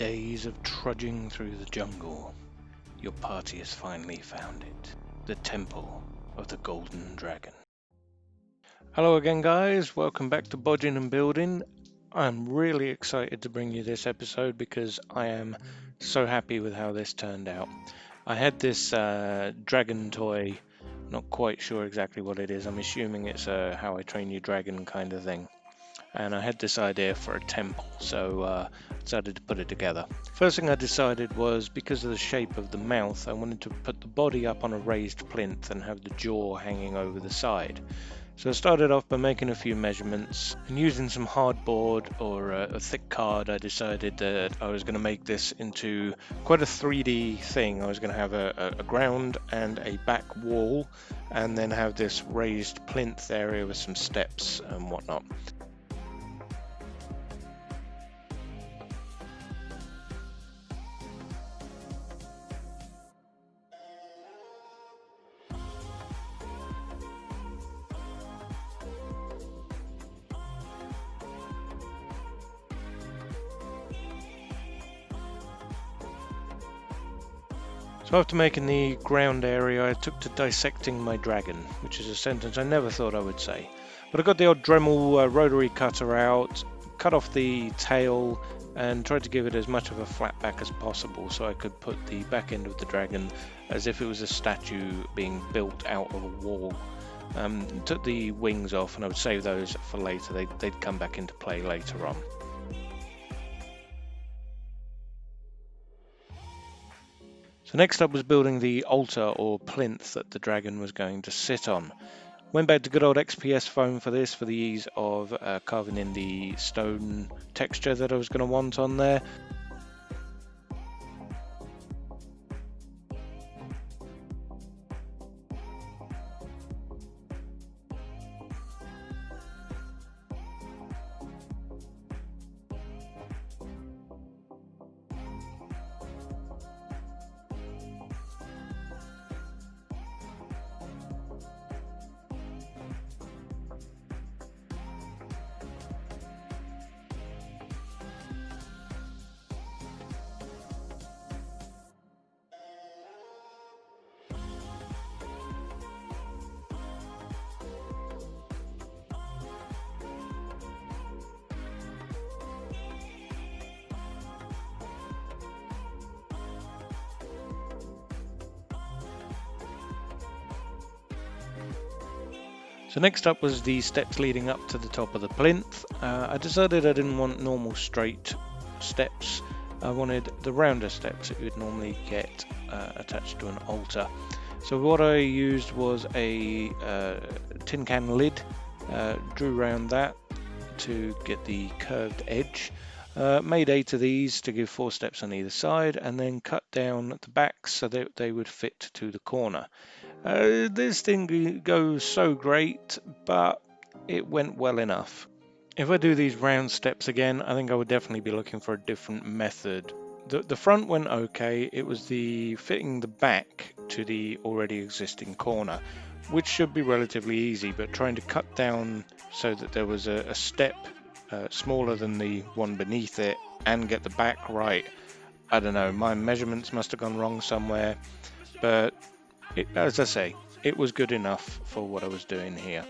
days of trudging through the jungle, your party has finally found it, the Temple of the Golden Dragon. Hello again guys, welcome back to Bodging&Building. I'm really excited to bring you this episode because I am so happy with how this turned out. I had this dragon toy, not quite sure exactly what it is, I'm assuming it's a How I Train Your Dragon kind of thing. And I had this idea for a temple, so I decided to put it together. First thing I decided was, because of the shape of the mouth, I wanted to put the body up on a raised plinth and have the jaw hanging over the side. So I started off by making a few measurements, and using some hardboard or a thick card, I decided that I was going to make this into quite a 3D thing. I was going to have a ground and a back wall, and then have this raised plinth area with some steps and whatnot. So after making the ground area, I took to dissecting my dragon, which is a sentence I never thought I would say. But I got the odd Dremel rotary cutter out, cut off the tail, and tried to give it as much of a flat back as possible so I could put the back end of the dragon as if it was a statue being built out of a wall. Took the wings off, and I would save those for later. They'd come back into play later on. So next up was building the altar or plinth that the dragon was going to sit on. Went back to good old XPS foam for this, for the ease of carving in the stone texture that I was going to want on there. So next up was the steps leading up to the top of the plinth. I decided I didn't want normal straight steps. I wanted the rounder steps that you would normally get attached to an altar. So what I used was a tin can lid, drew around that to get the curved edge. Made 8 of these to give 4 steps on either side, and then cut down the backs so that they would fit to the corner. This thing goes so great, but it went well enough. If I do these round steps again, I think I would definitely be looking for a different method. The front went okay, it was the fitting the back to the already existing corner, which should be relatively easy, but trying to cut down so that there was a step smaller than the one beneath it and get the back right, I don't know, my measurements must have gone wrong somewhere, but as I say, it was good enough for what I was doing here.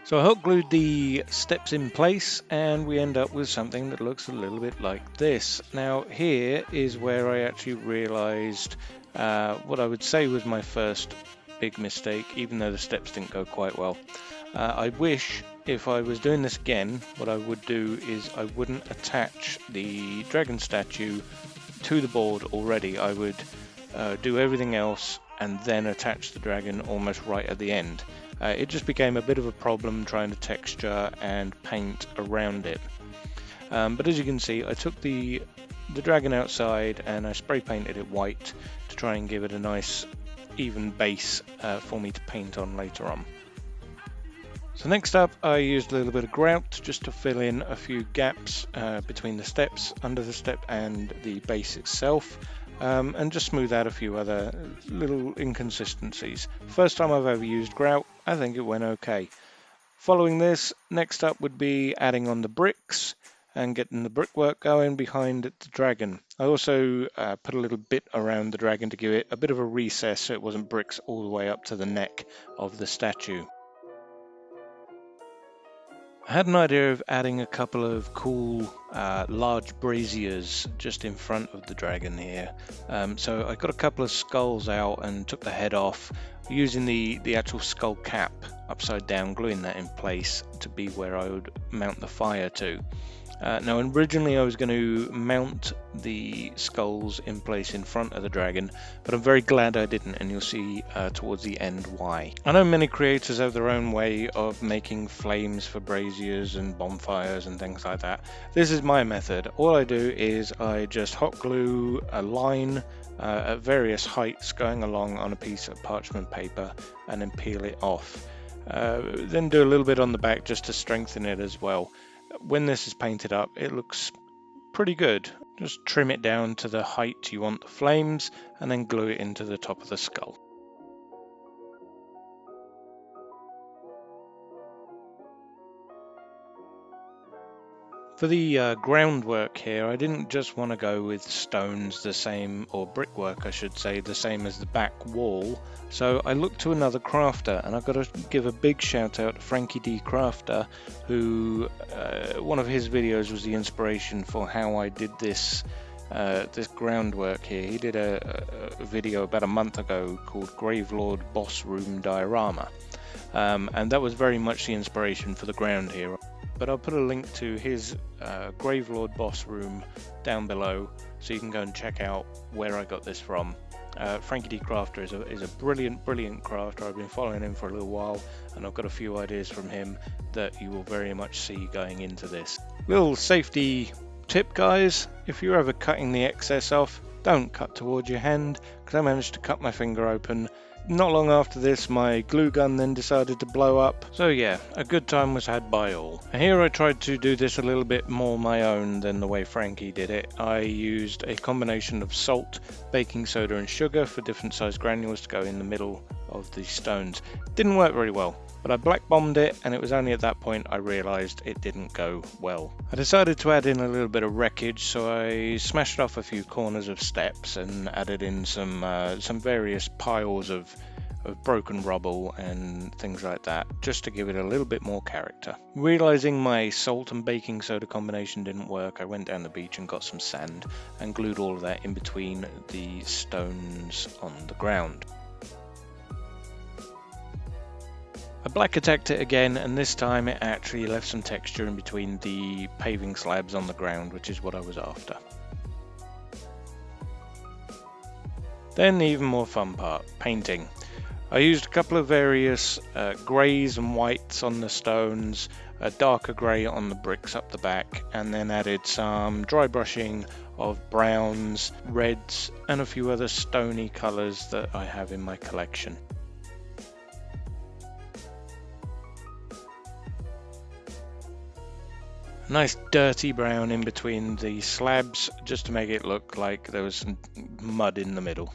So I hot glued the steps in place, and we end up with something that looks a little bit like this. Now here is where I actually realized what I would say was my first big mistake, even though the steps didn't go quite well. I wish, if I was doing this again, what I would do is I wouldn't attach the dragon statue to the board already. I would do everything else and then attach the dragon almost right at the end. It just became a bit of a problem trying to texture and paint around it. But as you can see, I took the dragon outside and I spray painted it white to try and give it a nice even base for me to paint on later on. So next up, I used a little bit of grout just to fill in a few gaps between the steps, under the step and the base itself, and just smooth out a few other little inconsistencies. First time I've ever used grout, I think it went okay. Following this, next up would be adding on the bricks and getting the brickwork going behind the dragon. I also put a little bit around the dragon to give it a bit of a recess so it wasn't bricks all the way up to the neck of the statue. I had an idea of adding a couple of cool large braziers just in front of the dragon here. So I got a couple of skulls out and took the head off using the actual skull cap upside down, gluing that in place to be where I would mount the fire to. Now originally I was going to mount the skulls in place in front of the dragon, but I'm very glad I didn't, and you'll see towards the end why. I know many creators have their own way of making flames for braziers and bonfires and things like that. This is my method. All I do is I just hot glue a line at various heights going along on a piece of parchment paper and then peel it off. Then do a little bit on the back just to strengthen it as well. When this is painted up, it looks pretty good. Just trim it down to the height you want the flames and then glue it into the top of the skull. For the groundwork here, I didn't just want to go with stones the same, or brickwork I should say, the same as the back wall. So I looked to another crafter, and I've got to give a big shout out to Frankie D Crafter, who one of his videos was the inspiration for how I did this groundwork here. He did a video about a month ago called Gravelord Boss Room Diorama, and that was very much the inspiration for the ground here. But I'll put a link to his Gravelord Boss Room down below so you can go and check out where I got this from. Frankie D Crafter is a brilliant crafter. I've been following him for a little while, and I've got a few ideas from him that you will very much see going into this. Little safety tip, guys: if you're ever cutting the excess off, don't cut towards your hand, because I managed to cut my finger open. Not long after this, my glue gun then decided to blow up. So yeah, a good time was had by all. And here I tried to do this a little bit more my own than the way Frankie did it. I used a combination of salt, baking soda and sugar for different size granules to go in the middle of the stones. Didn't work very well, but I black bombed it, and it was only at that point I realised it didn't go well. I decided to add in a little bit of wreckage, so I smashed off a few corners of steps and added in some various piles of broken rubble and things like that, just to give it a little bit more character. Realising my salt and baking soda combination didn't work, I went down the beach and got some sand and glued all of that in between the stones on the ground. I black attacked it again, and this time it actually left some texture in between the paving slabs on the ground, which is what I was after. Then the even more fun part, painting. I used a couple of various greys and whites on the stones, a darker grey on the bricks up the back, and then added some dry brushing of browns, reds, and a few other stony colours that I have in my collection. Nice dirty brown in between the slabs, just to make it look like there was some mud in the middle.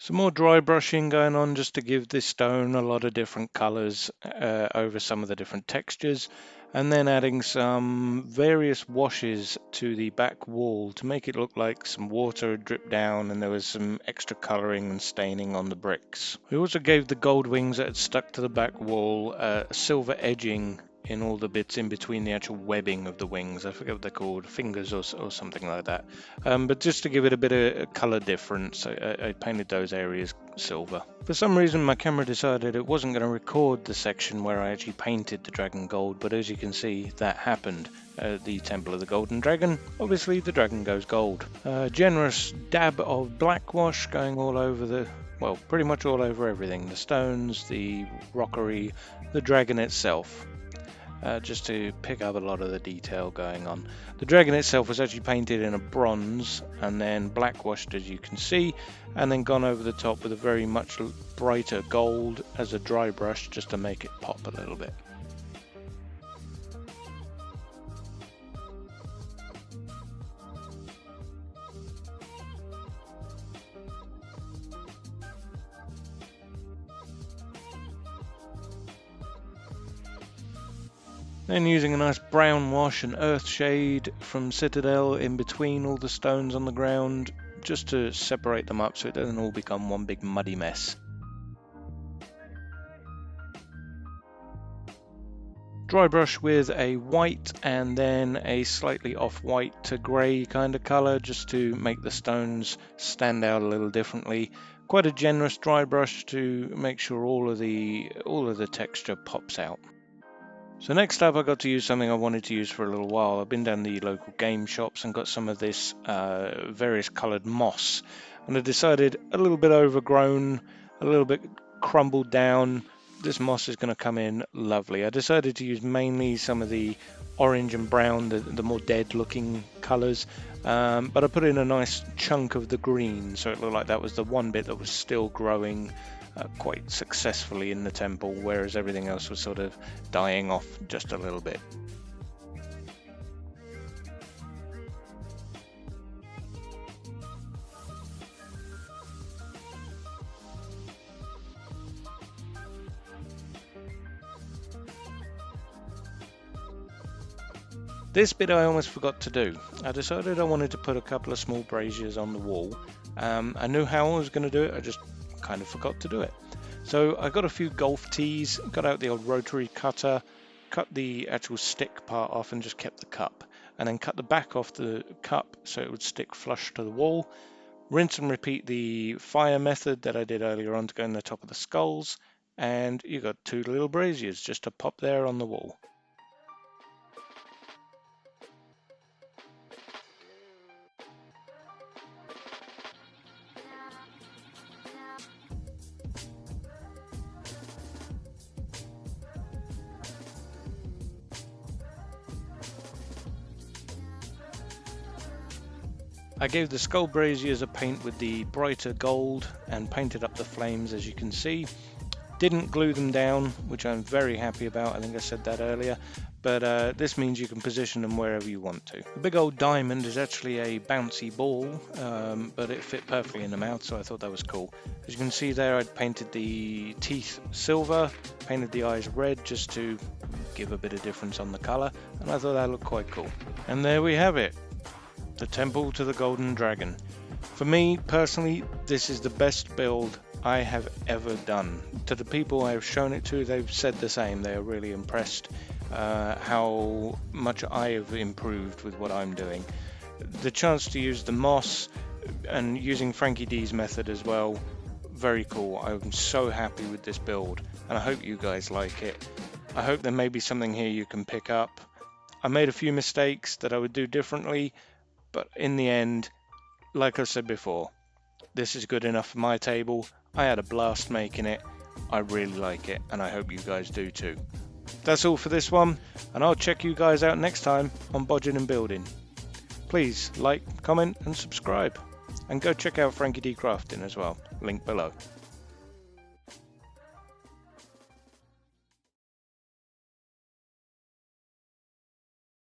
Some more dry brushing going on just to give this stone a lot of different colors over some of the different textures, and then adding some various washes to the back wall to make it look like some water had dripped down and there was some extra coloring and staining on the bricks. We also gave the gold wings that had stuck to the back wall silver edging in all the bits in between the actual webbing of the wings. I forget what they're called, fingers or something like that. But just to give it a bit of color difference, I painted those areas silver. For some reason my camera decided it wasn't going to record the section where I actually painted the dragon gold, but as you can see that happened. The Temple of the Golden Dragon, obviously the dragon goes gold. Generous dab of black wash going all over the, well, pretty much all over everything. The stones, the rockery, the dragon itself. Just to pick up a lot of the detail going on. The dragon itself was actually painted in a bronze and then black washed, as you can see, and then gone over the top with a very much brighter gold as a dry brush just to make it pop a little bit. Then using a nice brown wash and earth shade from Citadel in between all the stones on the ground, just to separate them up so it doesn't all become one big muddy mess. Dry brush with a white and then a slightly off-white to grey kind of colour just to make the stones stand out a little differently. Quite a generous dry brush to make sure all of the texture pops out. So next up I got to use something I wanted to use for a little while. I've been down the local game shops and got some of this various coloured moss, and I decided a little bit overgrown, a little bit crumbled down, this moss is going to come in lovely. I decided to use mainly some of the orange and brown, the more dead looking colours, but I put in a nice chunk of the green so it looked like that was the one bit that was still growing quite successfully in the temple, whereas everything else was sort of dying off just a little bit. This bit I almost forgot to do. I decided I wanted to put a couple of small braziers on the wall. I knew how I was going to do it, I just kind of forgot to do it. So I got a few golf tees, got out the old rotary cutter, cut the actual stick part off and just kept the cup, and then cut the back off the cup so it would stick flush to the wall. Rinse and repeat the fire method that I did earlier on to go in the top of the skulls, and you got two little braziers just to pop there on the wall. I gave the skull braziers a paint with the brighter gold and painted up the flames, as you can see. Didn't glue them down, which I'm very happy about. I think I said that earlier, but this means you can position them wherever you want to. The big old diamond is actually a bouncy ball, but it fit perfectly in the mouth, so I thought that was cool. As you can see there, I'd painted the teeth silver, painted the eyes red just to give a bit of difference on the colour, and I thought that looked quite cool. And there we have it. The Temple to the Golden Dragon. For me personally, this is the best build I have ever done. To the people I have shown it to, they've said the same. They are really impressed how much I have improved with what I'm doing. The chance to use the moss and using Frankie D's method as well, very cool. I'm so happy with this build and I hope you guys like it. I hope there may be something here you can pick up. I made a few mistakes that I would do differently, but in the end, like I said before, this is good enough for my table. I had a blast making it. I really like it, and I hope you guys do too. That's all for this one, and I'll check you guys out next time on Bodging&Building. Please like, comment, and subscribe. And go check out Frankie D Crafting as well. Link below.